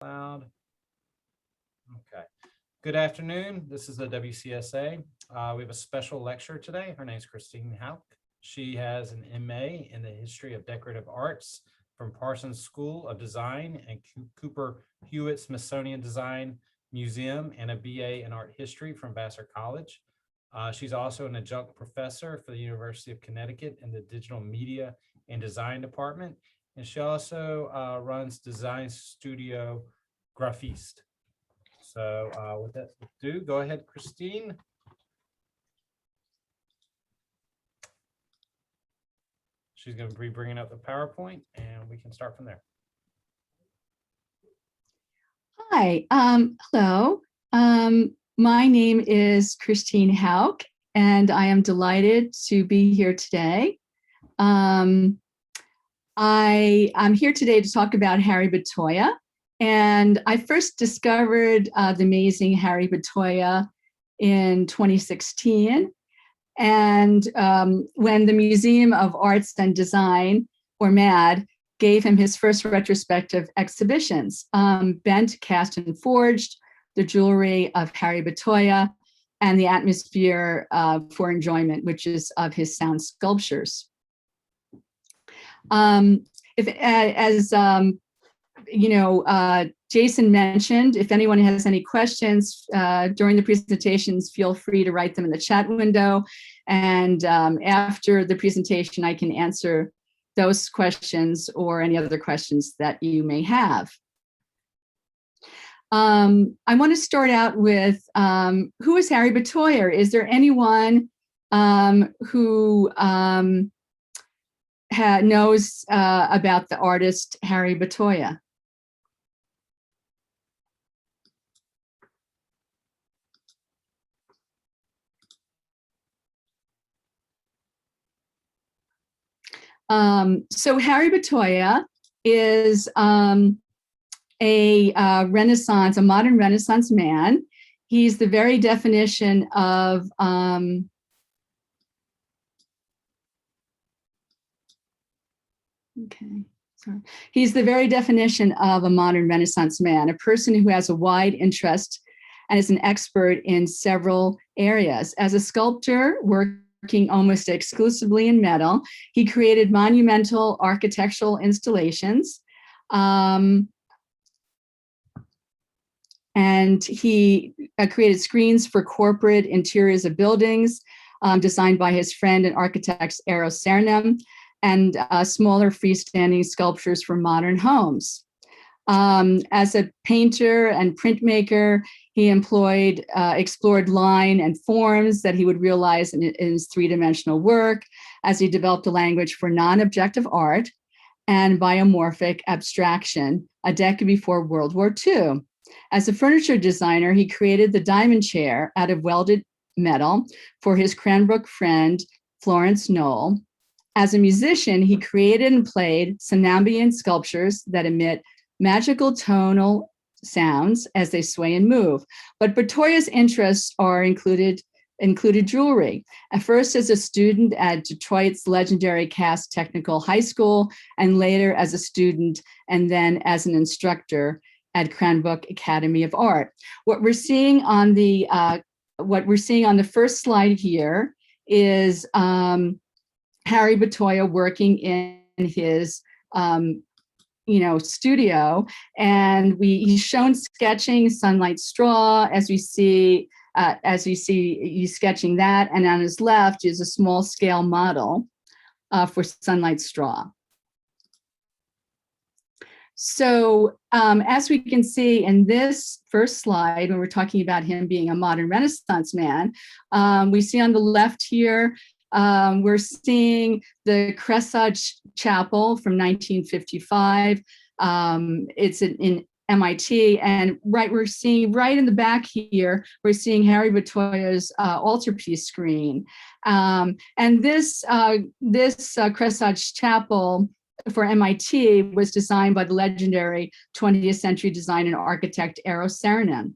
Loud. Okay. Good afternoon. This is the WCSA. We have a special lecturer today. Her name is Christine Hauck. She has an MA in the history of decorative arts from Parsons School of Design and Cooper Hewitt Smithsonian Design Museum, and a BA in art history from Vassar College. She's also an adjunct professor for the University of Connecticut in the Digital Media and Design Department. And she also runs Design Studio Graphiste. So with that ado, go ahead, Christine. She's going to be bringing up the PowerPoint, and we can start from there. Hi, hello. My name is Christine Hauck, and I am delighted to be here today. I'm here today to talk about Harry Bertoia, and I first discovered the amazing Harry Bertoia in 2016. And when the Museum of Arts and Design, or MAD, gave him his first retrospective exhibitions, Bent, Cast, and Forged, the Jewelry of Harry Bertoia, and the Atmosphere for Enjoyment, which is of his sound sculptures. Jason mentioned, if anyone has any questions during the presentations, feel free to write them in the chat window. And after the presentation, I can answer those questions or any other questions that you may have. I want to start out with, who is Harry Bertoia? Is there anyone who knows about the artist Harry Bertoia? So Harry Bertoia is a modern Renaissance man. He's the very definition of He's the very definition of a modern Renaissance man, a person who has a wide interest and is an expert in several areas. As a sculptor working almost exclusively in metal, he created monumental architectural installations. And he created screens for corporate interiors of buildings designed by his friend and architect Eros Cernem, and smaller freestanding sculptures for modern homes. As a painter and printmaker, he explored line and forms that he would realize in his three-dimensional work as he developed a language for non-objective art and biomorphic abstraction a decade before World War II. As a furniture designer, he created the diamond chair out of welded metal for his Cranbrook friend, Florence Knoll. As a musician, he created and played somnambient sculptures that emit magical tonal sounds as they sway and move. But Bertoia's interests included jewelry. At first as a student at Detroit's legendary Cass Technical High School, and later as a student and then as an instructor at Cranbrook Academy of Art. What we're seeing on the first slide here is Harry Bertoia working in his studio, and he's shown sketching Sunlight Straw, as you see he's sketching that, and on his left is a small scale model for Sunlight Straw. So as we can see in this first slide, when we're talking about him being a modern Renaissance man, we see on the left here, we're seeing the Cresage Chapel from 1955. It's in MIT, and we're seeing right in the back here, we're seeing Harry Bertoia's altarpiece screen. And this Cresage Chapel for MIT was designed by the legendary 20th century designer and architect Eros Cernem.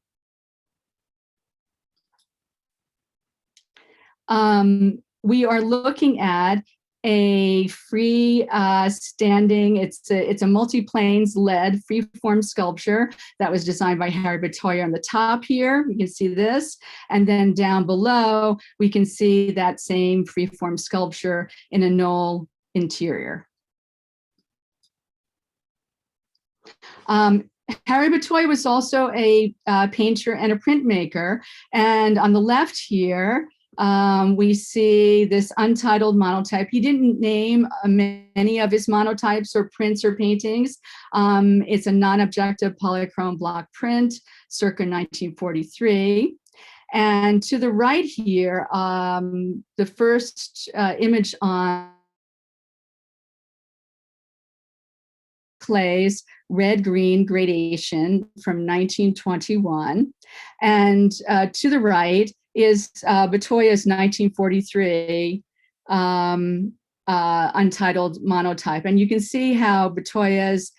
We are looking at a free standing, it's a multi-planes lead freeform sculpture that was designed by Harry Bertoia on the top here. You can see this. And then down below, we can see that same freeform sculpture in a knoll interior. Harry Bertoia was also a painter and a printmaker. And on the left here, we see this untitled monotype. He didn't name many of his monotypes or prints or paintings. It's a non-objective polychrome block print circa 1943. And to the right here, the first image on Clay's red-green gradation from 1921. And to the right is Bertoia's 1943 untitled monotype. And you can see how Bertoia's,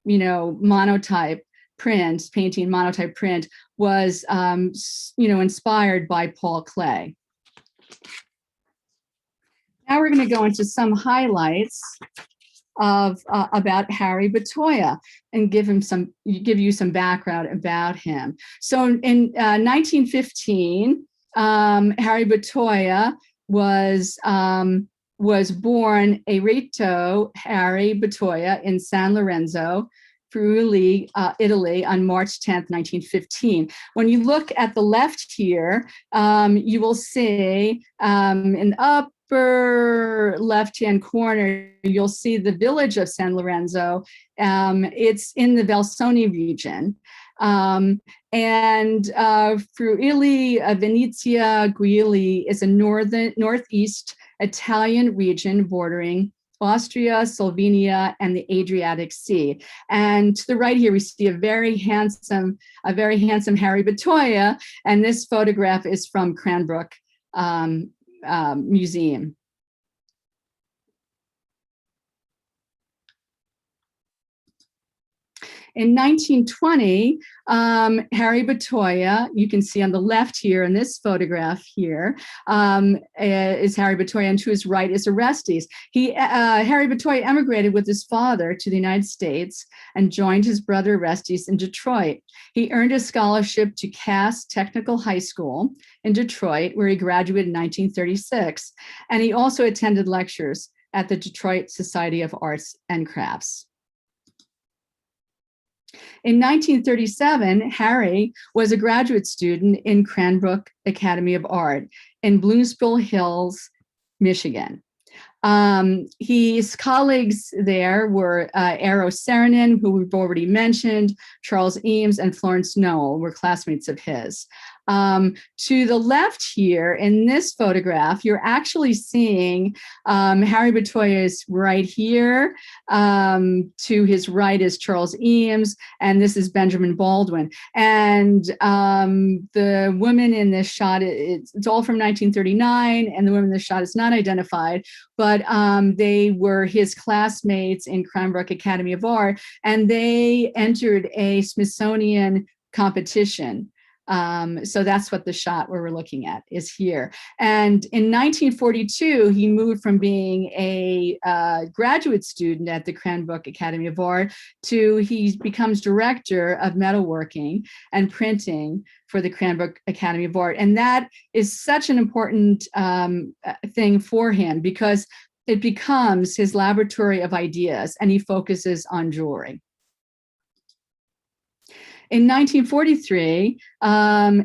monotype print, painting monotype print was, inspired by Paul Klee. Now we're going to go into some highlights of about Harry Bertoia and give you some background about him. So in 1915, Harry Bertoia was born Erito Harry Bertoia in San Lorenzo, Friuli, Italy, on March 10th, 1915. When you look at the left here, you will see in upper left-hand corner, you'll see the village of San Lorenzo. It's in the Valsoni region. And Friuli, Venezia Giulia is a northeast Italian region bordering Austria, Slovenia, and the Adriatic Sea. And to the right here, we see a very handsome Harry Bertoia, and this photograph is from Cranbrook Museum. In 1920, Harry Bertoia, you can see on the left here in this photograph here, is Harry Bertoia, and to his right is Orestes. Harry Bertoia emigrated with his father to the United States and joined his brother Orestes in Detroit. He earned a scholarship to Cass Technical High School in Detroit, where he graduated in 1936. And he also attended lectures at the Detroit Society of Arts and Crafts. In 1937, Harry was a graduate student in Cranbrook Academy of Art in Bloomsville Hills, Michigan. His colleagues there were Eros Saarinen, who we've already mentioned, Charles Eames, and Florence Noel were classmates of his. To the left here in this photograph, you're actually seeing Harry Bertoia is right here. To his right is Charles Eames, and this is Benjamin Baldwin. And the woman in this shot, it's all from 1939, and the woman in this shot is not identified, but they were his classmates in Cranbrook Academy of Art, and they entered a Smithsonian competition. So that's what the shot where we're looking at is here. And in 1942, he moved from being a graduate student at the Cranbrook Academy of Art to he becomes director of metalworking and printing for the Cranbrook Academy of Art. And that is such an important thing for him because it becomes his laboratory of ideas, and he focuses on jewelry. In 1943,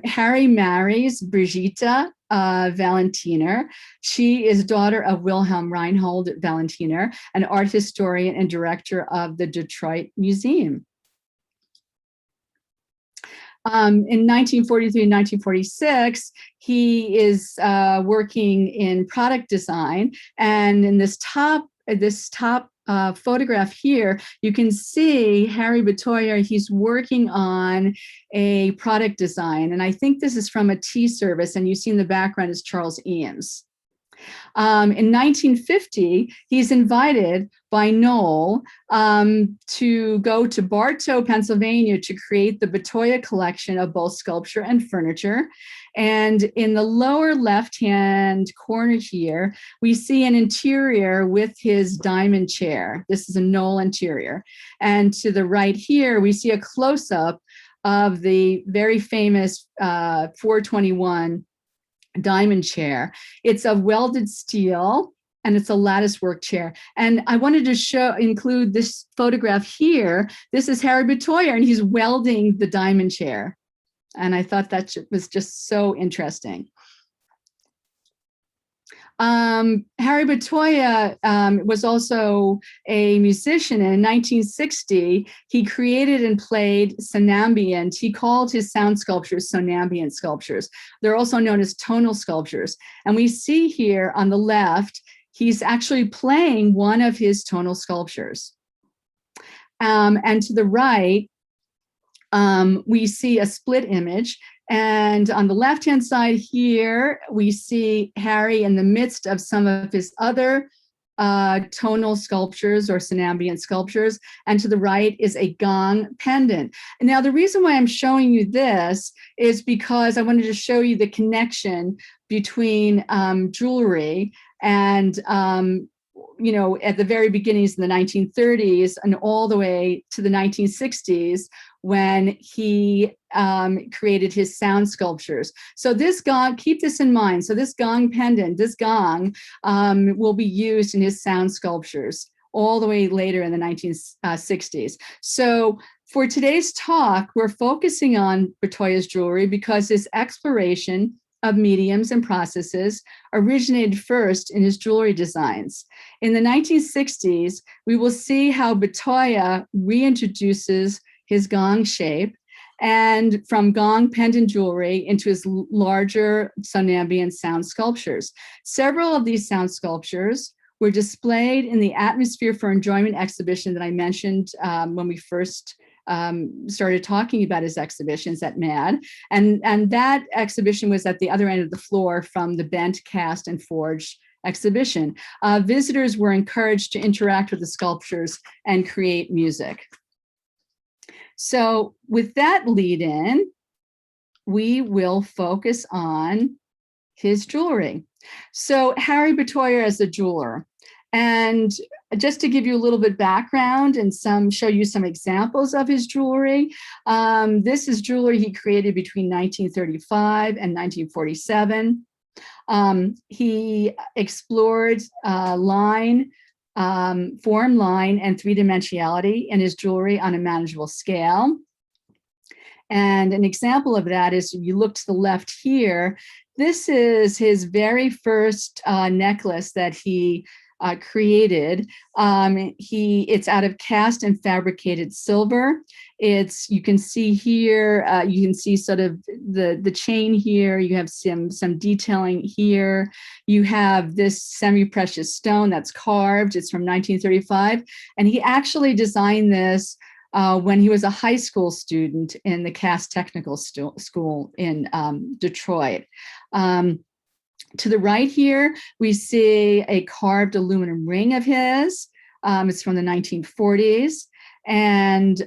Harry marries Regita Bertoia. She is daughter of Wilhelm Reinhold Bertoia, an art historian and director of the Detroit Museum. In 1943 and 1946, he is working in product design, and in this top photograph here, you can see Harry Bertoia. He's working on a product design, and I think this is from a tea service, and you see in the background is Charles Eames. In 1950, he's invited by Knoll to go to Bartow, Pennsylvania, to create the Bertoia collection of both sculpture and furniture. And in the lower left-hand corner here, we see an interior with his diamond chair. This is a Knoll interior. And to the right here, we see a close-up of the very famous 421 diamond chair. It's of welded steel and it's a lattice work chair. And I wanted to include this photograph here. This is Harry Bertoia and he's welding the diamond chair. And I thought that was just so interesting. Harry Bertoia was also a musician, and in 1960, he created and played sonambient. He called his sound sculptures sonambient sculptures. They're also known as tonal sculptures. And we see here on the left, he's actually playing one of his tonal sculptures. And to the right, we see a split image. And on the left-hand side here, we see Harry in the midst of some of his other tonal sculptures or sonambient sculptures. And to the right is a gong pendant. And now the reason why I'm showing you this is because I wanted to show you the connection between jewelry and you know, at the very beginnings in the 1930s and all the way to the 1960s, when he created his sound sculptures. So this gong, keep this in mind. So this gong pendant, this gong will be used in his sound sculptures all the way later in the 1960s. So for today's talk, we're focusing on Bertoia's jewelry because his exploration of mediums and processes originated first in his jewelry designs. In the 1960s, we will see how Bertoia reintroduces his gong shape and from gong pendant jewelry into his larger sonambient sound sculptures. Several of these sound sculptures were displayed in the Atmosphere for Enjoyment exhibition that I mentioned when we first started talking about his exhibitions at MAD. And that exhibition was at the other end of the floor from the Bent, Cast, and Forged exhibition. Visitors were encouraged to interact with the sculptures and create music. So with that lead in, we will focus on his jewelry. So Harry Bertoia as a jeweler. And just to give you a little bit background and show you some examples of his jewelry. This is jewelry he created between 1935 and 1947. He explored line, form, line, and three-dimensionality in his jewelry on a manageable scale. And an example of that is, if you look to the left here, this is his very first necklace that he created. It's out of cast and fabricated silver. You can see here, you can see sort of the chain here. You have some detailing here. You have this semi-precious stone that's carved. It's from 1935. And he actually designed this when he was a high school student in the Cass Technical School in Detroit. To the right here, we see a carved aluminum ring of his. It's from the 1940s. And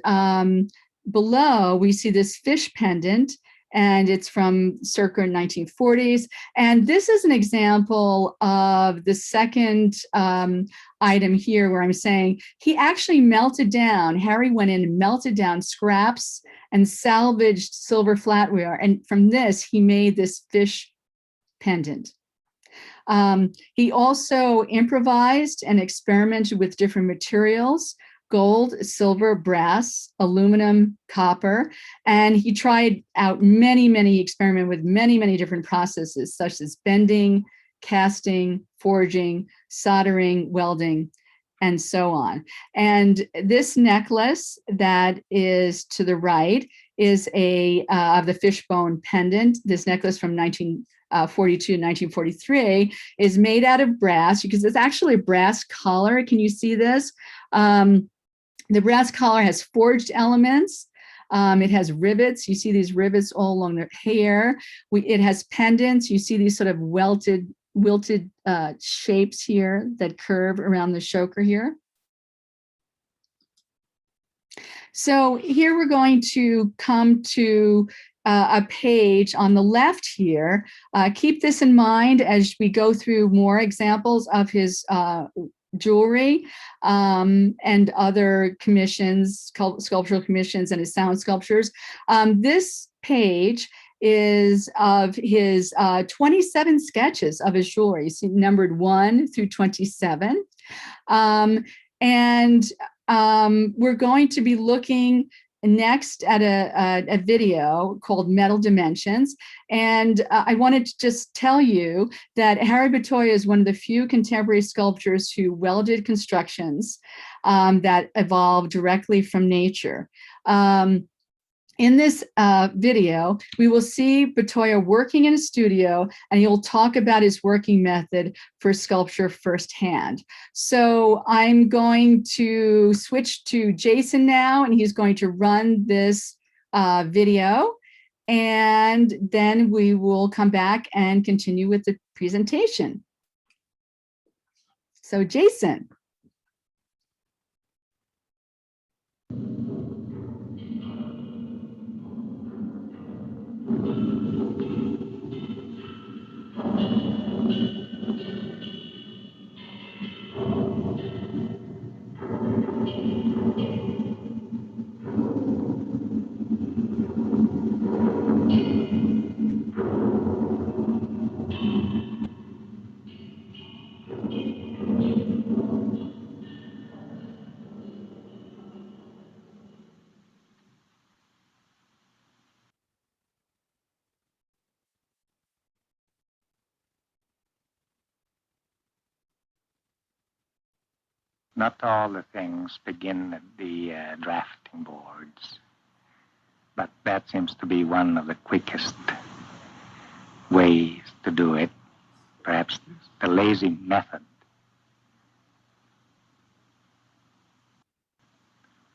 below, we see this fish pendant, and it's from circa 1940s. And this is an example of the second item here where I'm saying he actually melted down, Harry went in and melted down scraps and salvaged silver flatware. And from this, he made this fish pendant. He also improvised and experimented with different materials: gold, silver, brass, aluminum, copper. And he tried out he experimented with many different processes, such as bending, casting, forging, soldering, welding, and so on. And this necklace that is to the right is of the fishbone pendant. This necklace from 1942 and 1943 is made out of brass, because it's actually a brass collar. Can you see this? The brass collar has forged elements. It has rivets. You see these rivets all along the hair. It has pendants. You see these sort of wilted shapes here that curve around the choker here. So here we're going to come to a page on the left here. Keep this in mind as we go through more examples of his jewelry and other commissions, sculptural commissions, and his sound sculptures. This page is of his 27 sketches of his jewelry, numbered 1 through 27. We're going to be looking next at a video called Metal Dimensions. And I wanted to just tell you that Harry Bertoia is one of the few contemporary sculptors who welded constructions that evolved directly from nature. In this video, we will see Bertoia working in a studio, and he'll talk about his working method for sculpture firsthand. So I'm going to switch to Jason now, and he's going to run this video, and then we will come back and continue with the presentation. So Jason. Not all the things begin at the drafting boards, but that seems to be one of the quickest ways to do it, perhaps the lazy method.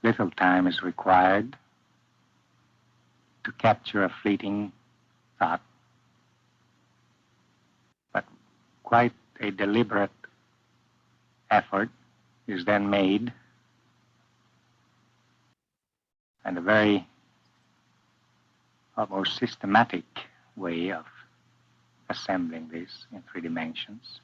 Little time is required to capture a fleeting thought, but quite a deliberate effort is then made, and a very almost systematic way of assembling this in 3 dimensions.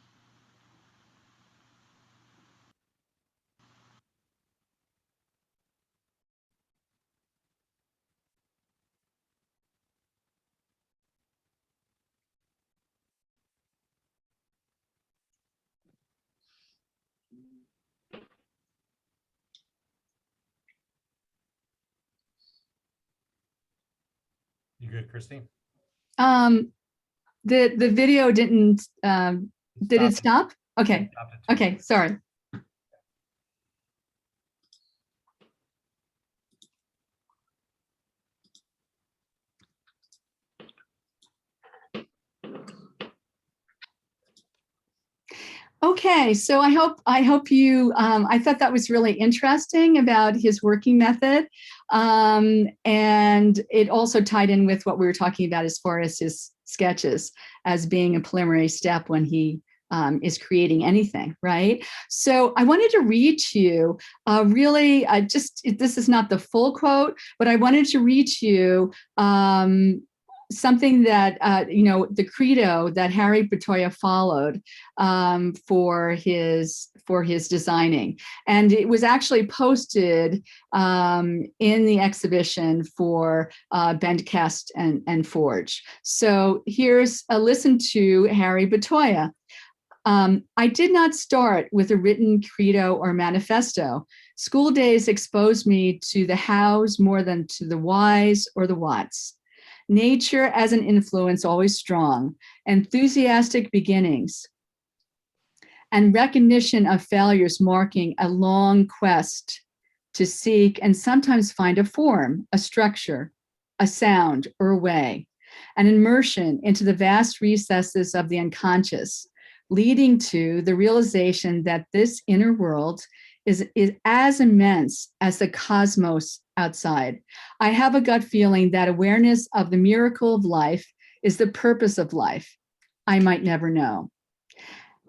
You good, Christine? The video didn't, did it stop? Okay, okay, sorry. Okay, so I hope you, I thought that was really interesting about his working method. And it also tied in with what we were talking about as far as his sketches as being a preliminary step when he is creating anything, right? So I wanted to read to you really, this is not the full quote, but I wanted to read to you something that, the credo that Harry Bertoia followed for his designing. And it was actually posted in the exhibition for Bend, Cast, and Forge. So here's a listen to Harry Bertoia. I did not start with a written credo or manifesto. School days exposed me to the hows more than to the whys or the whats. Nature as an influence always strong, enthusiastic beginnings, and recognition of failures marking a long quest to seek and sometimes find a form, a structure, a sound, or a way, an immersion into the vast recesses of the unconscious, leading to the realization that this inner world is as immense as the cosmos outside. I have a gut feeling that awareness of the miracle of life is the purpose of life. I might never know.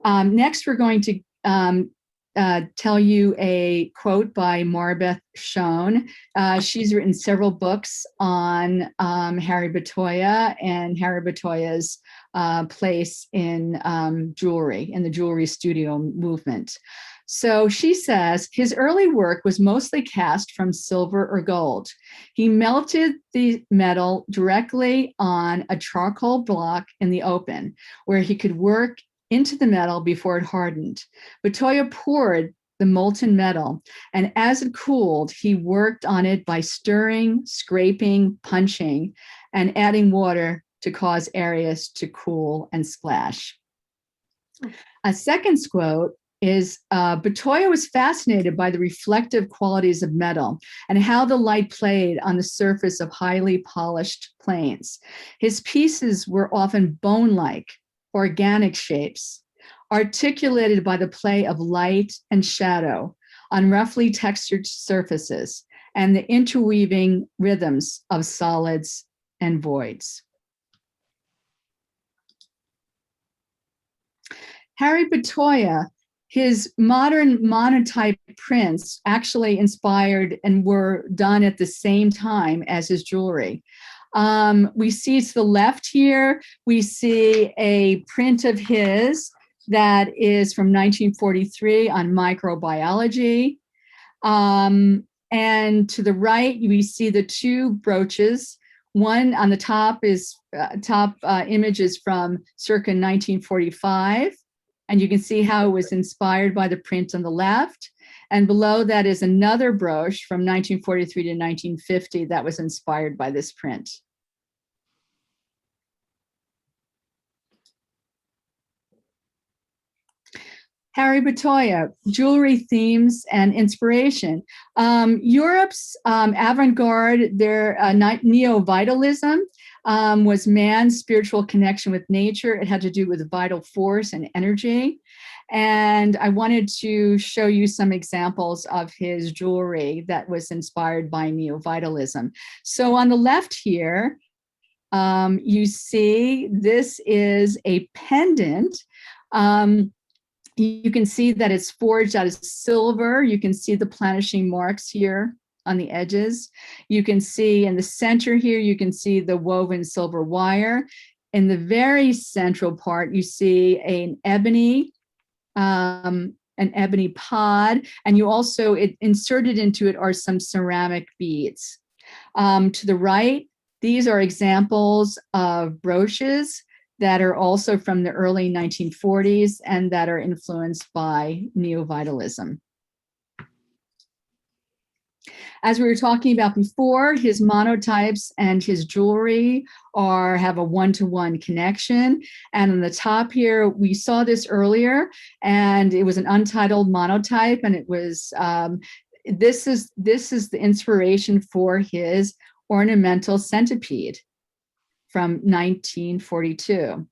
Next, we're going to tell you a quote by Marbeth Schoen. She's written several books on Harry Bertoia and Harry Bertoia's place in jewelry, in the jewelry studio movement. So she says, his early work was mostly cast from silver or gold. He melted the metal directly on a charcoal block in the open, where he could work into the metal before it hardened. Bertoia poured the molten metal, and as it cooled, he worked on it by stirring, scraping, punching, and adding water to cause areas to cool and splash. A second quote is, Bertoia was fascinated by the reflective qualities of metal and how the light played on the surface of highly polished planes. His pieces were often bone-like, organic shapes, articulated by the play of light and shadow on roughly textured surfaces and the interweaving rhythms of solids and voids. Harry Bertoia, his modern monotype prints actually inspired and were done at the same time as his jewelry. We see to the left here, we see a print of his that is from 1943 on microbiology. And to the right, we see the two brooches. One on the top is image is from circa 1945. And you can see how it was inspired by the print on the left. And below that is another brooch from 1943 to 1950 that was inspired by this print. Harry Bertoia, jewelry themes and inspiration. Europe's avant-garde, their Neovitalism was man's spiritual connection with nature. It had to do with vital force and energy. And I wanted to show you some examples of his jewelry that was inspired by Neovitalism. So on the left here, you see this is a pendant. You can see that it's forged out of silver. You can see the planishing marks here on the edges. You can see in the center here, you can see the woven silver wire. In the very central part, you see an ebony pod, and you also, inserted into it are some ceramic beads. To the right, these are examples of brooches that are also from the early 1940s and that are influenced by Neovitalism. As we were talking about before, his monotypes and his jewelry have a one-to-one connection. And on the top here, we saw this earlier, and it was an untitled monotype, and it was, this is the inspiration for his Ornamental Centipede from 1942.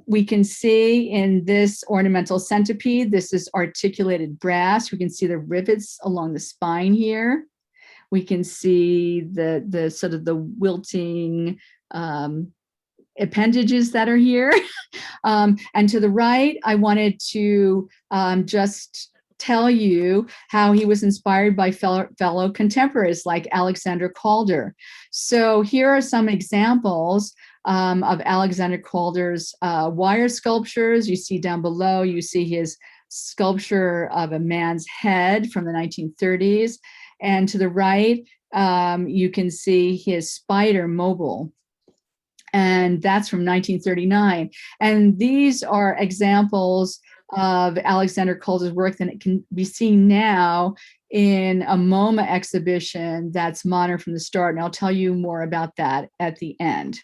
We can see in this Ornamental Centipede, this is articulated brass. We can see the rivets along the spine here. We can see the sort of the wilting appendages that are here. And to the right, I wanted to just tell you how he was inspired by fellow contemporaries like Alexander Calder. So here are some examples of Alexander Calder's wire sculptures. You see down below, you see his sculpture of a man's head from the 1930s. And to the right, you can see his spider mobile. And that's from 1939. And these are examples of Alexander Calder's work that it can be seen now in a MoMA exhibition that's modern from the start. And I'll tell you more about that at the end.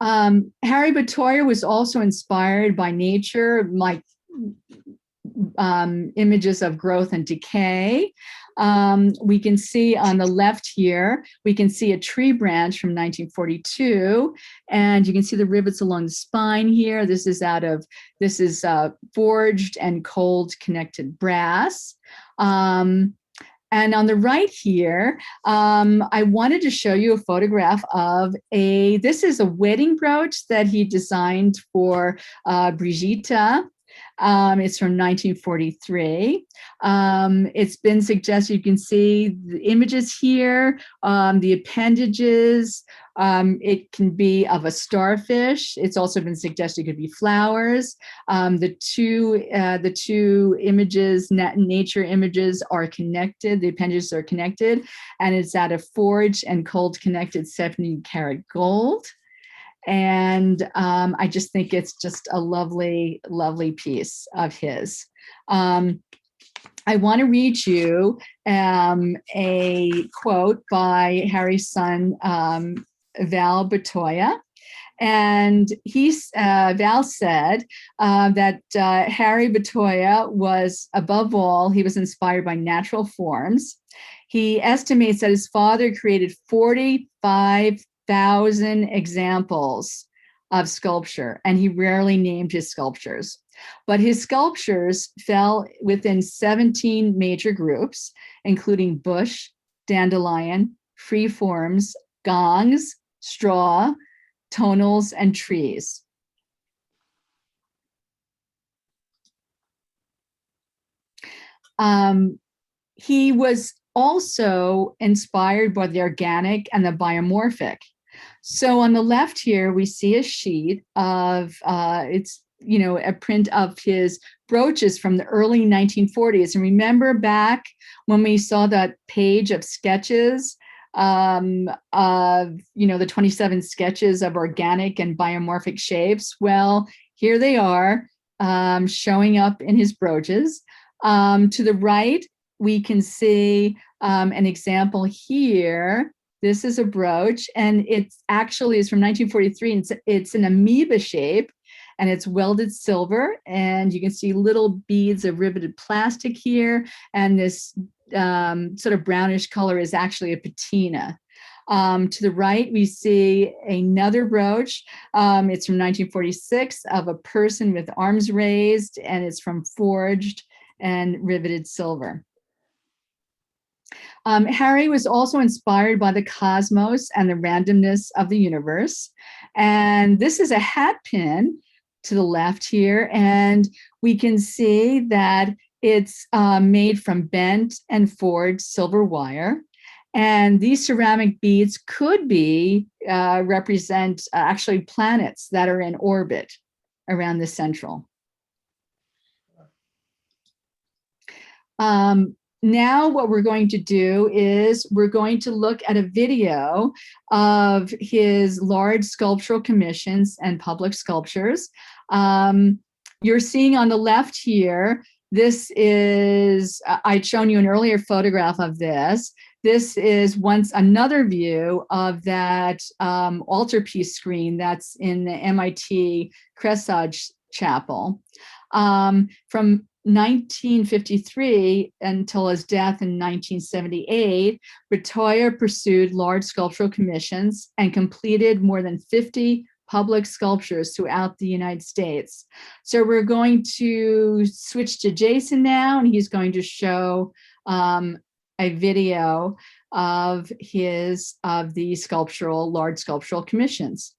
Harry Bertoia was also inspired by nature, like images of growth and decay. We can see on the left here, we can see a tree branch from 1942, and you can see the rivets along the spine here. This is forged and cold connected brass. And And on the right here, I wanted to show you a photograph of this is a wedding brooch that he designed for Brigitte. It's from 1943. It's been suggested, you can see the images here, the appendages. It can be of a starfish. It's also been suggested it could be flowers. The two images, nature images, are connected. The appendages are connected, and it's out of forged and cold connected 70-karat gold. And I just think it's just a lovely, lovely piece of his. I want to read you a quote by Harry's son, Val Bertoia. And Val said that Harry Bertoia was, above all, he was inspired by natural forms. He estimates that his father created 45,000 examples of sculpture, and he rarely named his sculptures. But his sculptures fell within 17 major groups, including bush, dandelion, free forms, gongs, straw, tonals, and trees. He was also inspired by the organic and the biomorphic. So on the left here, we see a sheet of, it's, a print of his brooches from the early 1940s. And remember back when we saw that page of sketches of, the 27 sketches of organic and biomorphic shapes? Well, here they are showing up in his brooches. To the right, we can see an example here. This is a brooch, and it's actually is from 1943, and it's an amoeba shape, and it's welded silver, and you can see little beads of riveted plastic here, and this sort of brownish color is actually a patina. To the right, we see another brooch. It's from 1946 of a person with arms raised, and it's from forged and riveted silver. Harry was also inspired by the cosmos and the randomness of the universe. And this is a hat pin to the left here. And we can see that it's made from bent and forged silver wire. And these ceramic beads could be represent actually planets that are in orbit around the central. Now what we're going to do is we're going to look at a video of his large sculptural commissions and public sculptures. You're seeing on the left here, this is, I'd shown you an earlier photograph of this. This is once another view of that altarpiece screen that's in the MIT Cresage Chapel. From 1953 until his death in 1978, Bertoia pursued large sculptural commissions and completed more than 50 public sculptures throughout the United States. So we're going to switch to Jason now, and he's going to show a video of the large sculptural commissions.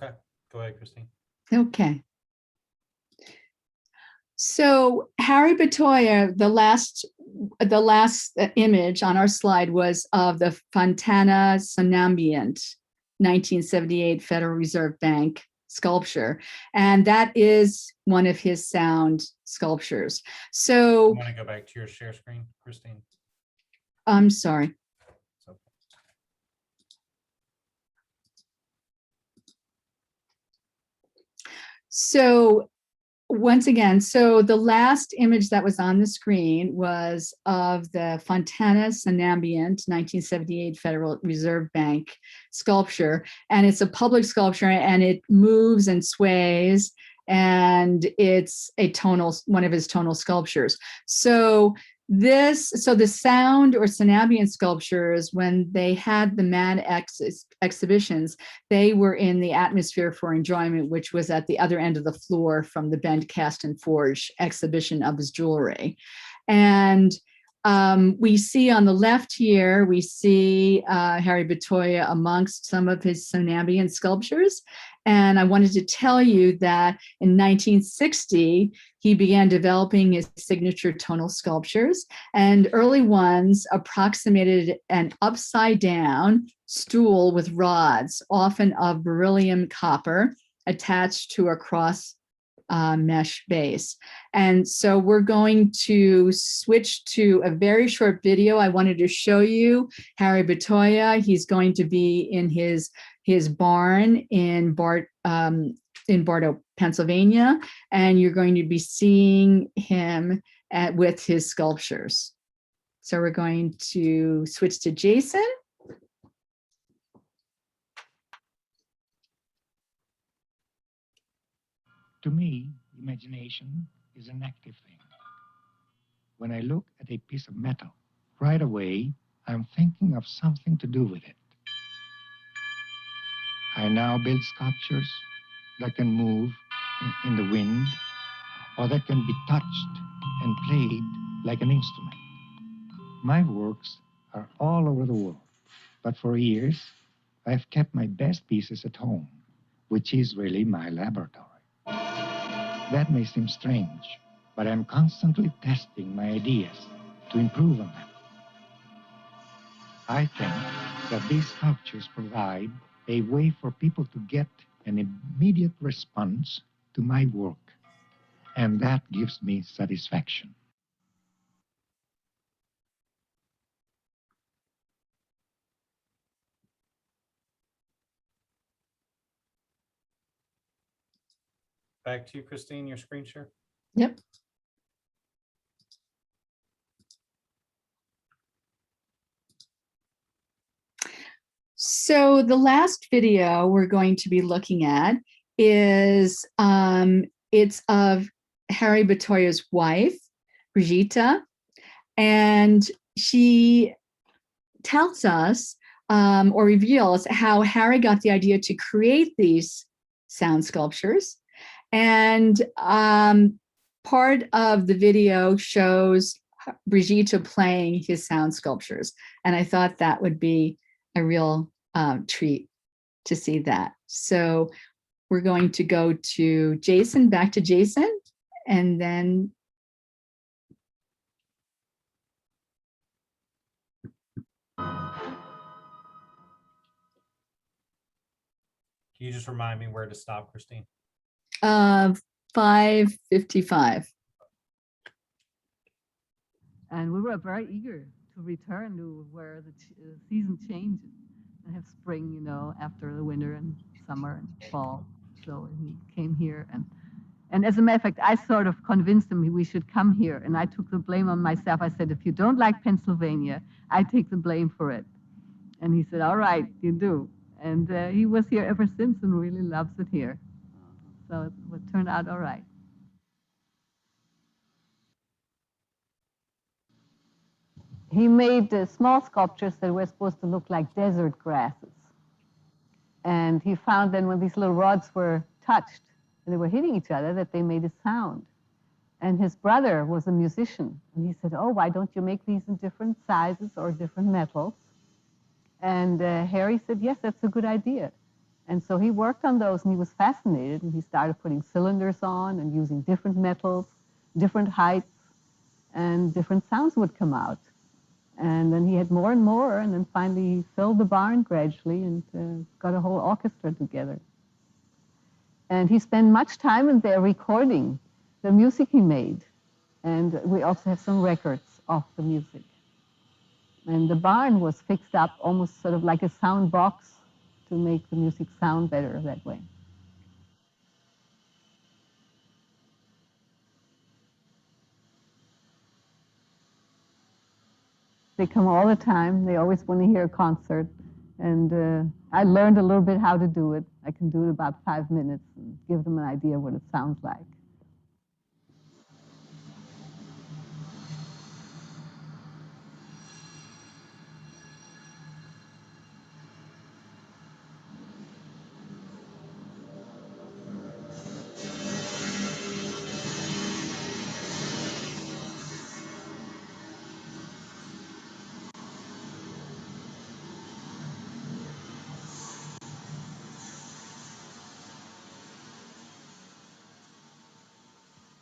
Okay, go ahead, Christine. Okay. So Harry Bertoia, the last image on our slide was of the Fontana Somnambient 1978 Federal Reserve Bank sculpture. And that is one of his sound sculptures. So I want to go back to your share screen, Christine. I'm sorry. So once again, so the last image that was on the screen was of the Fontana Somnambient 1978 Federal Reserve Bank sculpture. And it's a public sculpture and it moves and sways, and it's a one of his tonal sculptures. So the sound or Somnambient sculptures, when they had the MAD exhibitions, they were in the Atmosphere for Enjoyment, which was at the other end of the floor from the Bend, Cast and Forge exhibition of his jewelry. And we see on the left here, we see Harry Bertoia amongst some of his Somnambient sculptures. And I wanted to tell you that in 1960, he began developing his signature tonal sculptures, and early ones approximated an upside down stool with rods, often of beryllium copper, attached to a cross mesh base. And so we're going to switch to a very short video. I wanted to show you Harry Bertoia. He's going to be in his barn in Bartow, Pennsylvania, and you're going to be seeing him with his sculptures. So we're going to switch to Jason. To me, imagination is an active thing. When I look at a piece of metal, right away, I'm thinking of something to do with it. I now build sculptures that can move in the wind, or that can be touched and played like an instrument. My works are all over the world, but for years, I've kept my best pieces at home, which is really my laboratory. That may seem strange, but I'm constantly testing my ideas to improve on them. I think that these sculptures provide a way for people to get an immediate response to my work, and that gives me satisfaction. Back to you, Christine, your screen share. Yep. So the last video we're going to be looking at is it's of Harry Bertoia's wife, Regita, and she tells us or reveals how Harry got the idea to create these sound sculptures. And part of the video shows Brigitte playing his sound sculptures. And I thought that would be a real treat to see that. So we're going to go to Jason, back to Jason, and then Can you just remind me where to stop, Christine? 5:55. And we were very eager to return to where the season changes and have spring, you know, after the winter and summer and fall. So he came here, and as a matter of fact, I sort of convinced him we should come here, and I took the blame on myself. I said, if you don't like Pennsylvania, I take the blame for it. And he said, all right, you do. And he was here ever since and really loves it here. So it turned out all right. He made small sculptures that were supposed to look like desert grasses. And he found then when these little rods were touched and they were hitting each other that they made a sound. And his brother was a musician. And he said, oh, why don't you make these in different sizes or different metals? And Harry said, yes, that's a good idea. And so he worked on those and he was fascinated, and he started putting cylinders on and using different metals, different heights, and different sounds would come out. And then he had more and more, and then finally he filled the barn gradually and got a whole orchestra together. And he spent much time in there recording the music he made. And we also have some records of the music. And the barn was fixed up almost sort of like a sound box to make the music sound better that way. They come all the time. They always want to hear a concert. And I learned a little bit how to do it. I can do it about 5 minutes and give them an idea of what it sounds like.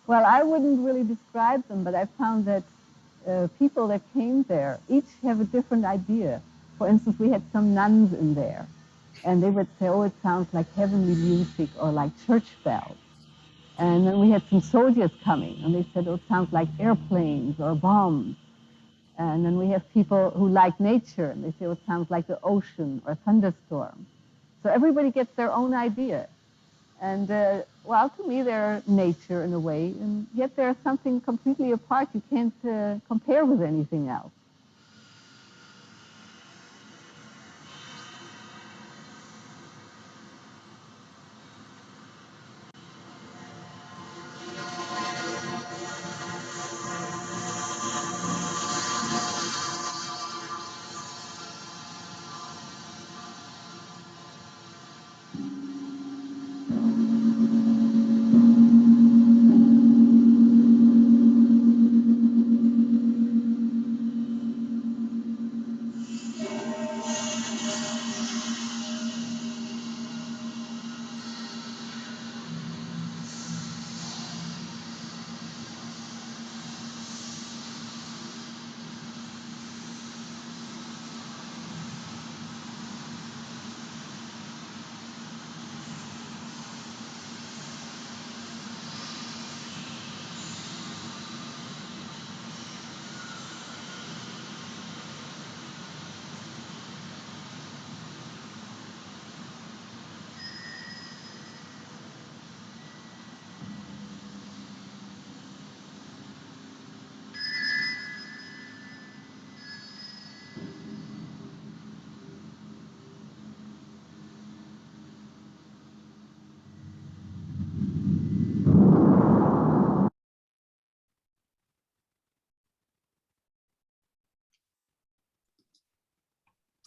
Well, I wouldn't really describe them, but I found that people that came there each have a different idea. For instance, we had some nuns in there, and they would say, oh, it sounds like heavenly music or like church bells. And then we had some soldiers coming, and they said, oh, it sounds like airplanes or bombs. And then we have people who like nature, and they say, oh, it sounds like the ocean or a thunderstorm. So everybody gets their own idea. And, well, to me, they're nature in a way, and yet they're something completely apart. You can't compare with anything else.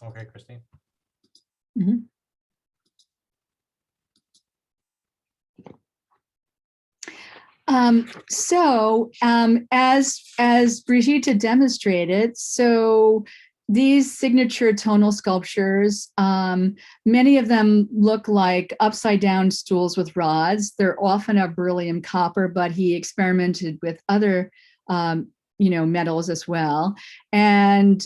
Okay, Christine. Mhm. As Brigitte demonstrated, so these signature tonal sculptures, many of them look like upside down stools with rods. They're often of beryllium copper, but he experimented with other, metals as well. And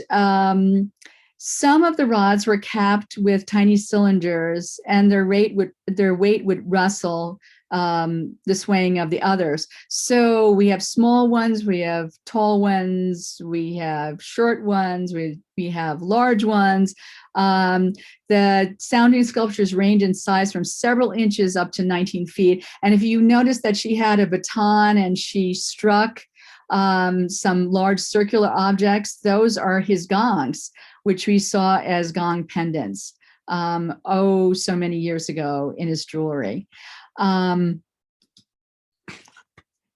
some of the rods were capped with tiny cylinders, and their weight would rustle the swaying of the others. So we have small ones, we have tall ones, we have short ones, we have large ones. The sounding sculptures range in size from several inches up to 19 feet. And if you notice that she had a baton and she struck some large circular objects, those are his gongs, which we saw as gong pendants so many years ago in his jewelry.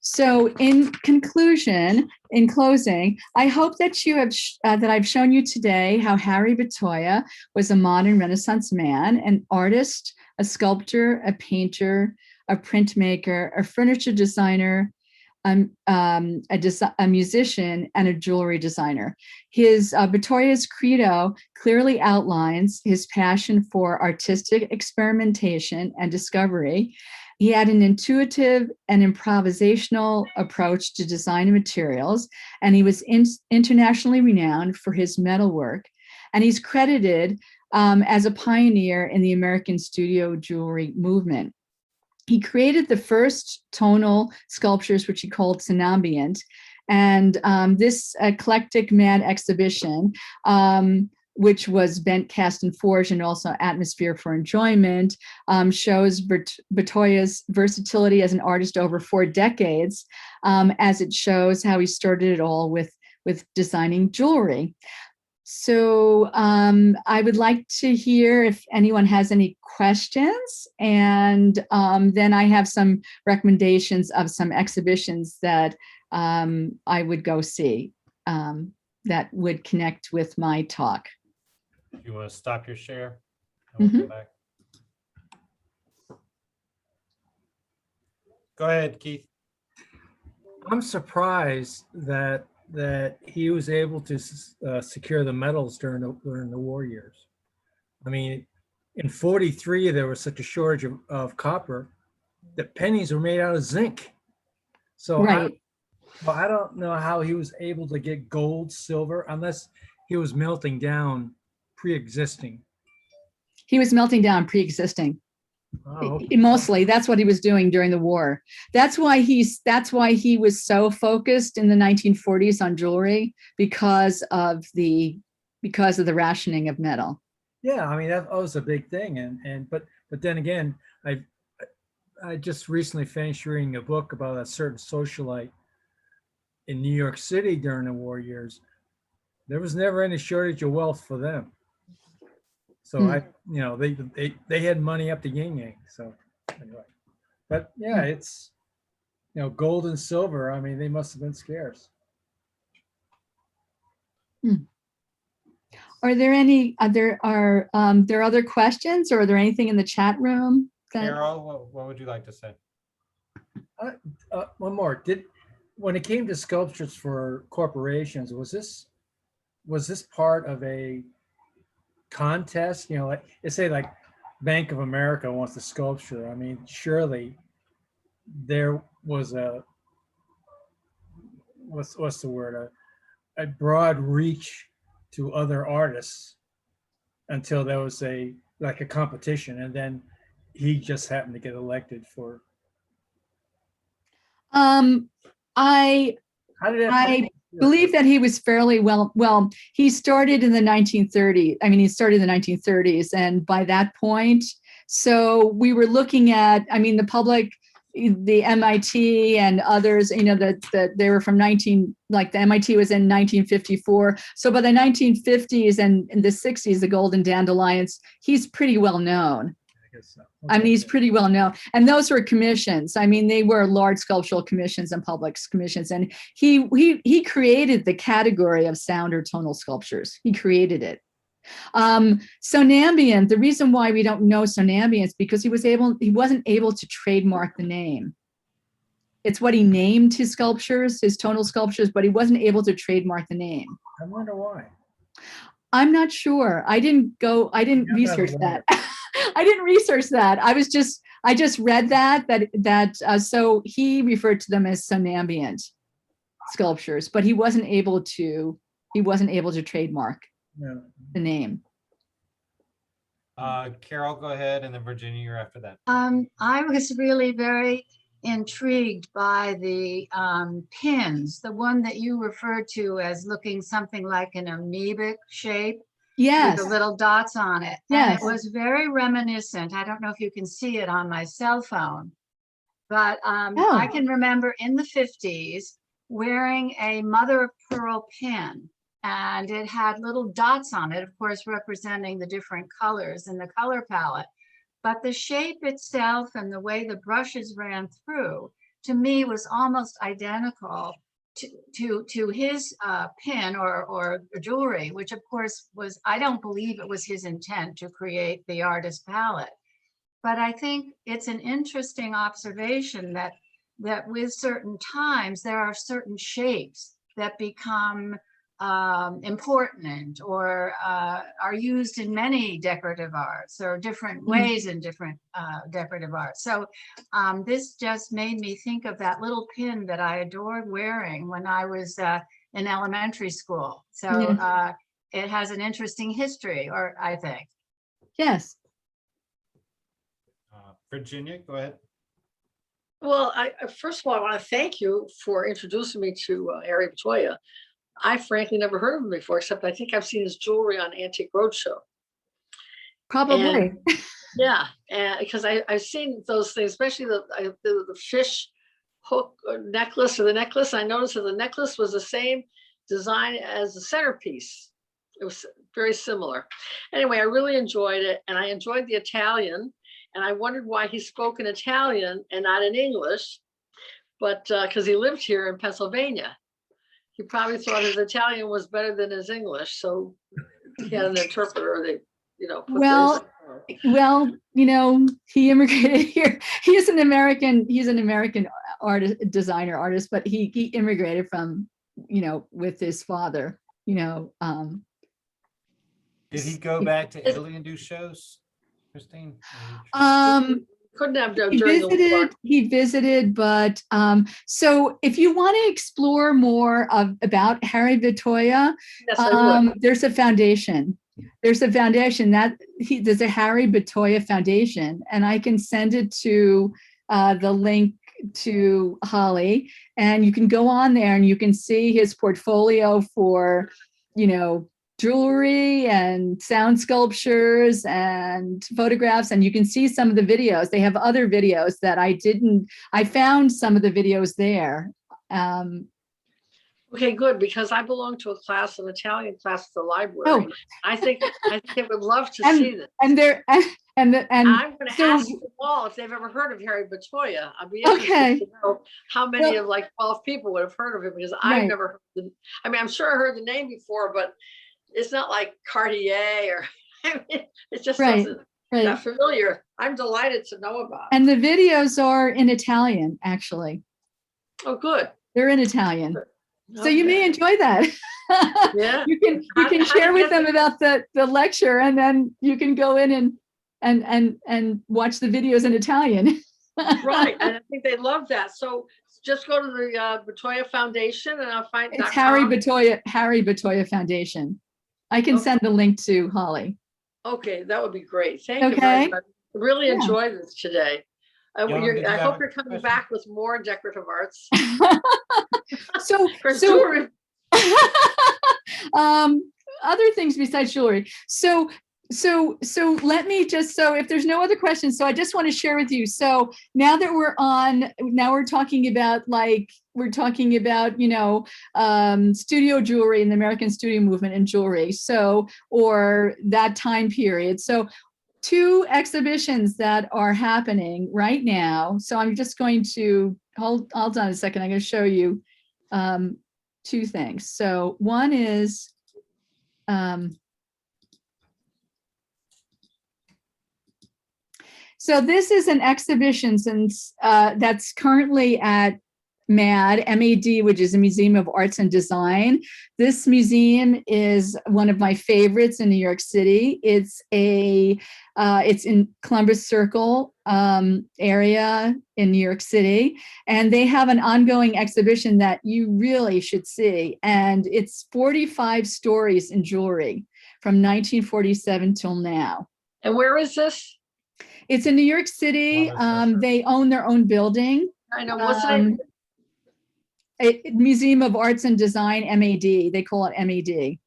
So in closing, I hope that you have that I've shown you today how Harry Bertoia was a modern Renaissance man, an artist, a sculptor, a painter, a printmaker, a furniture designer, a musician and a jewelry designer. His Bertoia's credo clearly outlines his passion for artistic experimentation and discovery. He had an intuitive and improvisational approach to design and materials, and he was internationally renowned for his metalwork. And he's credited as a pioneer in the American studio jewelry movement. He created the first tonal sculptures, which he called Somnambient. And this eclectic mad exhibition, which was bent, cast, and forged, and also atmosphere for enjoyment, shows Bertoia's versatility as an artist over 4 decades, as it shows how he started it all with designing jewelry. So I would like to hear if anyone has any questions, and then I have some recommendations of some exhibitions that I would go see that would connect with my talk. If you want to stop your share, and we'll go back. Go ahead, Keith. I'm surprised that he was able to secure the medals during the war years. I mean, in 43, there was such a shortage of copper that pennies were made out of zinc. So Right. I don't know how he was able to get gold, silver, unless he was melting down pre-existing. He was melting down pre-existing. Oh, okay. Mostly, that's what he was doing during the war. That's why he was so focused in the 1940s on jewelry, because of the rationing of metal. Yeah, I mean that was a big thing, but then again, I just recently finished reading a book about a certain socialite in New York City during the war years. There was never any shortage of wealth for them. So they had money up the yin yang. So anyway, but yeah, it's, gold and silver. I mean, they must have been scarce. Are there any other other questions, or are there anything in the chat room? Carol, what would you like to say? One more. When it came to sculptures for corporations, was this part of a contest? Like let's say like Bank of America wants a sculpture. I mean, surely there was what's the word? A broad reach to other artists until there was a competition, and then he just happened to get elected for. I believe that he was fairly well, he started in the 1930s. I mean, he started in the 1930s, and by that point, so we were looking at, I mean, the public, the MIT and others, that they were from the MIT was in 1954. So by the 1950s and in the 60s, the Golden Dandelions, he's pretty well known. I guess so. I mean, he's pretty well known. And those were commissions. I mean, they were large sculptural commissions and public commissions. And he created the category of sound or tonal sculptures. He created it. Somnambient, the reason why we don't know Somnambient is because he wasn't able to trademark the name. It's what he named his sculptures, his tonal sculptures, but he wasn't able to trademark the name. I wonder why. I'm not sure. I didn't research that. I didn't research that. I just read that so he referred to them as somnambient sculptures, but he wasn't able to trademark the name. Carol, go ahead, and then Virginia, you're after that. I was really very intrigued by the pins, the one that you referred to as looking something like an amoebic shape. Yes. With the little dots on it. Yes. And it was very reminiscent. I don't know if you can see it on my cell phone, but I can remember in the 50s wearing a mother of pearl pin, and it had little dots on it, of course, representing the different colors in the color palette. But the shape itself and the way the brushes ran through, to me, was almost identical to his pin or jewelry, which of course was, I don't believe it was his intent to create the artist palette. But I think it's an interesting observation that that with certain times, there are certain shapes that become important or are used in many decorative arts or different ways in different decorative arts. So this just made me think of that little pin that I adored wearing when I was in elementary school. So Yeah. it has an interesting history, or I think. Yes. Virginia, go ahead. Well, first of all, I want to thank you for introducing me to Harry Bertoia. I frankly never heard of him before, except I think I've seen his jewelry on Antique Roadshow. Probably. And, yeah, and because I've seen those things, especially the fish hook necklace or the necklace. I noticed that the necklace was the same design as the centerpiece. It was very similar. Anyway, I really enjoyed it, and I enjoyed the Italian. And I wondered why he spoke in Italian and not in English, but because he lived here in Pennsylvania. He probably thought his Italian was better than his English, so he had an interpreter. They, put Well, he immigrated here. He's an American artist, designer, artist, but he immigrated from, with his father. Did he go back to Italy and do shows, Christine? couldn't have done during the war. He visited, but so if you want to explore more about Harry Bertoia, Yes, I would. there's a foundation. There's a foundation there's a Harry Bertoia Foundation, and I can send it to the link to Holly, and you can go on there and you can see his portfolio for, jewelry and sound sculptures and photographs, and you can see some of the videos. They have other videos that I found some of the videos there. Okay, good, because I belong to a class, an Italian class at the library. Oh. I think I would love to see this. And I'm going to ask them all if they've ever heard of Harry Bertoia. I'd be interested to know how many of 12 people would have heard of him, because I've never heard I'm sure I heard the name before, but it's not like Cartier or it's just not familiar. I'm delighted to know about it. And the videos are in Italian, actually. Oh, good. They're in Italian. Okay. So you may enjoy that. Yeah. you can share with them about the lecture, and then you can go in and watch the videos in Italian. Right, and I think they love that. So just go to the Bertoia Foundation, and I'll find it's Harry Bertoia Foundation. I can send the link to Holly. Okay, that would be great. Thank you very much. I really enjoyed this today. I hope you're coming back with more decorative arts. So other things besides jewelry. So let me just, if there's no other questions, so I just want to share with you. So now that we're talking about studio jewelry and the American studio movement and jewelry. So, or that time period. So 2 exhibitions that are happening right now. So I'm just going to hold on a second. I'm going to show you 2 things. So one is, so this is an exhibition that's currently at MAD, which is a Museum of Arts and Design. This museum is one of my favorites in New York City. It's in Columbus Circle area in New York City, and they have an ongoing exhibition that you really should see. And it's 45 stories in jewelry from 1947 till now. And where is this? It's in New York City. They own their own building. I know. What's the name? Museum of Arts and Design, MAD. They call it MAD.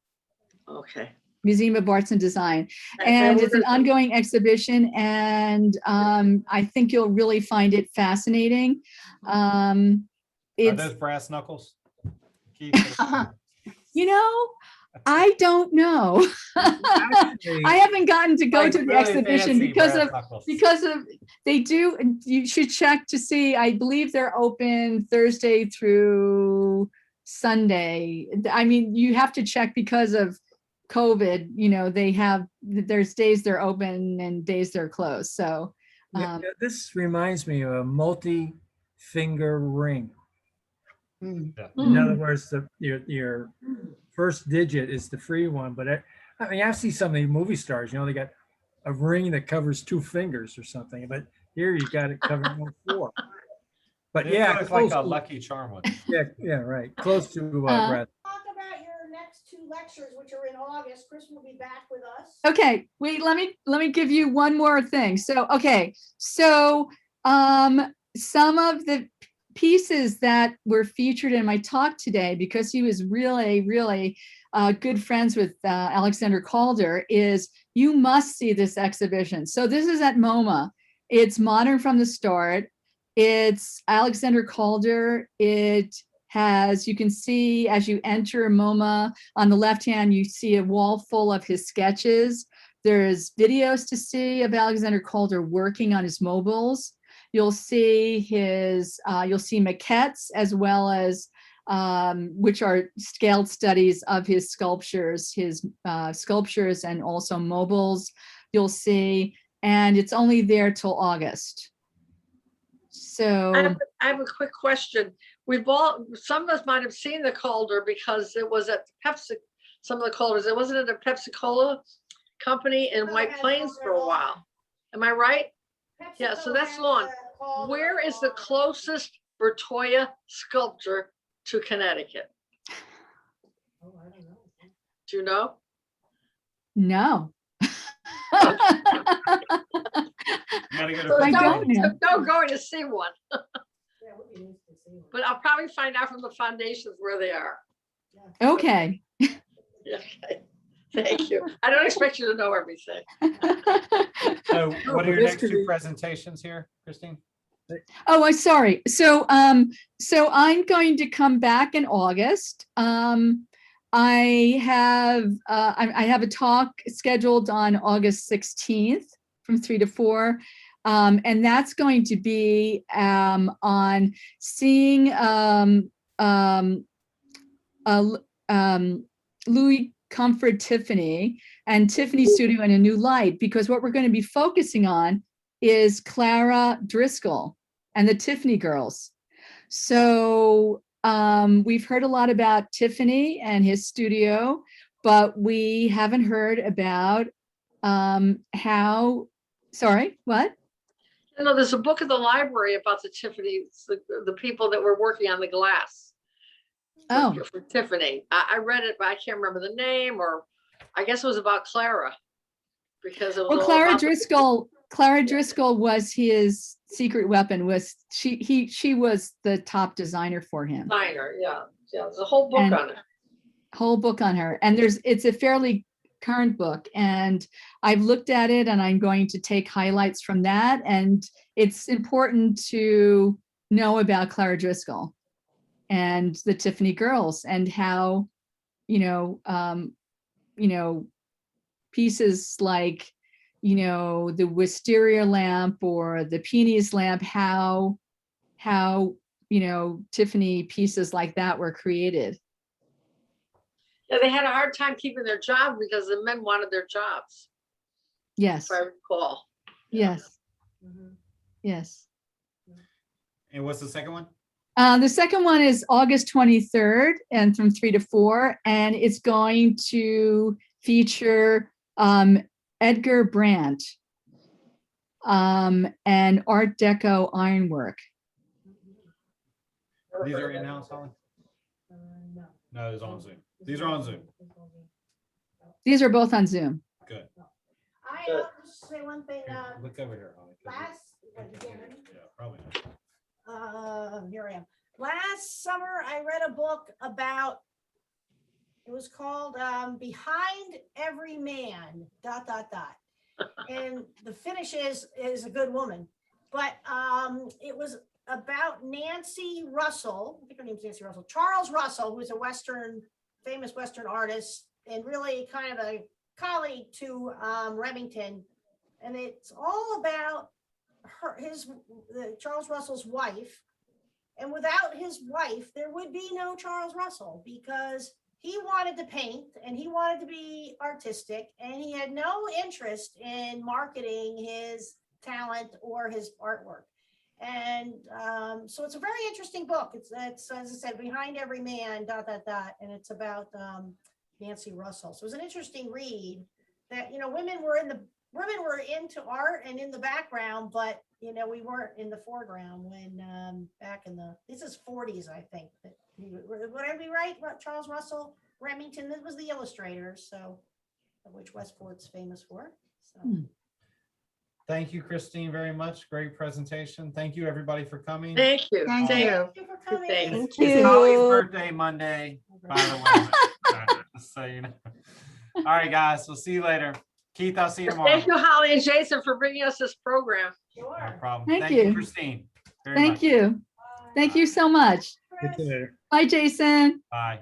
Okay. Museum of Arts and Design. And it's an ongoing exhibition, and I think you'll really find it fascinating. Are those brass knuckles? I don't know. I haven't gotten to go to the exhibition because of they do. You should check to see. I believe they're open Thursday through Sunday. I mean, you have to check because of COVID. There's days they're open and days they're closed. So this reminds me of a finger ring. Mm. In other words, your first digit is the free one. But I mean, I see some of the movie stars, they got a ring that covers 2 fingers or something. But here you got it covering all 4. But It yeah, looks like close a to- Lucky Charm one. yeah, right. Close to Brad. Talk about your next 2 lectures, which are in August. Chris will be back with us. Okay, wait, let me give you one more thing. So, okay, so some of the pieces that were featured in my talk today, because he was really good friends with Alexander Calder, is you must see this exhibition. So this is at MoMA. It's modern from the start. It's Alexander Calder. It has, you can see as you enter MoMA, on the left hand, you see a wall full of his sketches. There's videos to see of Alexander Calder working on his mobiles. You'll see you'll see maquettes, as well as which are scaled studies of his sculptures and also mobiles. You'll see, and it's only there till August. So I have a quick question. Some of us might have seen the Calder because it was at Pepsi, some of the Calders, it wasn't at a Pepsi Cola company in White Plains for a while. Am I right? Yeah, so that's long. Where is the closest Bertoia sculpture to Connecticut? Do you know? no. You gotta go So to I don't Printmaking. know. no going to see one. But I'll probably find out from the foundations where they are. Okay. Yeah, okay. Thank you. I don't expect you to know everything. So No, what are but your this next could 2 be- presentations here, Christine? Oh, I'm sorry. So I'm going to come back in August. I have a talk scheduled on August 16th from 3 to 4. And that's going to be on seeing Louis Comfort Tiffany and Tiffany Studio in a new light, because what we're going to be focusing on is Clara Driscoll and the Tiffany girls. So we've heard a lot about Tiffany and his studio, but we haven't heard about sorry, what? There's a book in the library about the Tiffany's, the people that were working on the glass. Oh, For Tiffany. I read it, but I can't remember the name, or I guess it was about Clara. Because it was well, all Clara about Driscoll. Clara Driscoll was his secret weapon. She was the top designer for him. the designer. Yeah, there's a whole book And- on it. Whole book on her, and it's a fairly current book, and I've looked at it, and I'm going to take highlights from that. And it's important to know about Clara Driscoll and the Tiffany girls, and how pieces like the wisteria lamp or the peonies lamp, how Tiffany pieces like that were created. Yeah, they had a hard time keeping their job because the men wanted their jobs, Yes, if I recall. yes, yes. And what's the second one? The second one is August 23rd and from 3 to 4, and it's going to feature Edgar Brandt and Art Deco ironwork. These are in-house, Holly? No, it's on Zoom. These are on Zoom. These are both on Zoom. Good. I'll just say one thing. Look over here, Holly. 'cause yeah, probably not. Here I am. Last summer, I read a book about, it was called Behind Every Man, ... And the finish is a good woman. But it was about Nancy Russell. I think her name's Nancy Russell. Charles Russell, who's a famous Western artist, and really kind of a colleague to Remington. And it's all about Charles Russell's wife. And without his wife, there would be no Charles Russell, because he wanted to paint and he wanted to be artistic, and he had no interest in marketing his talent or his artwork. And so it's a very interesting book. It's as I said, Behind Every Man, ... And it's about Nancy Russell. So it was an interesting read that, women were into art and in the background, but, we weren't in the foreground when back in this is 40s, I think. Would I be right? Charles Russell Remington, this was the illustrator, so which Westport's famous for. So. Thank you, Christine, very much. Great presentation. Thank you, everybody, for coming. Thank you. Thank you. Thank you for coming. Thank Thank It's Holly's you. birthday Monday, by the way. So, All right, guys, we'll see you later. Keith, I'll see you tomorrow. Thank you, Holly and Jason, for bringing us this program. No Sure. problem. Thank Thank you, you. Christine. very Thank much. you. Thank you so much. Good to hear. Bye, Jason. Bye.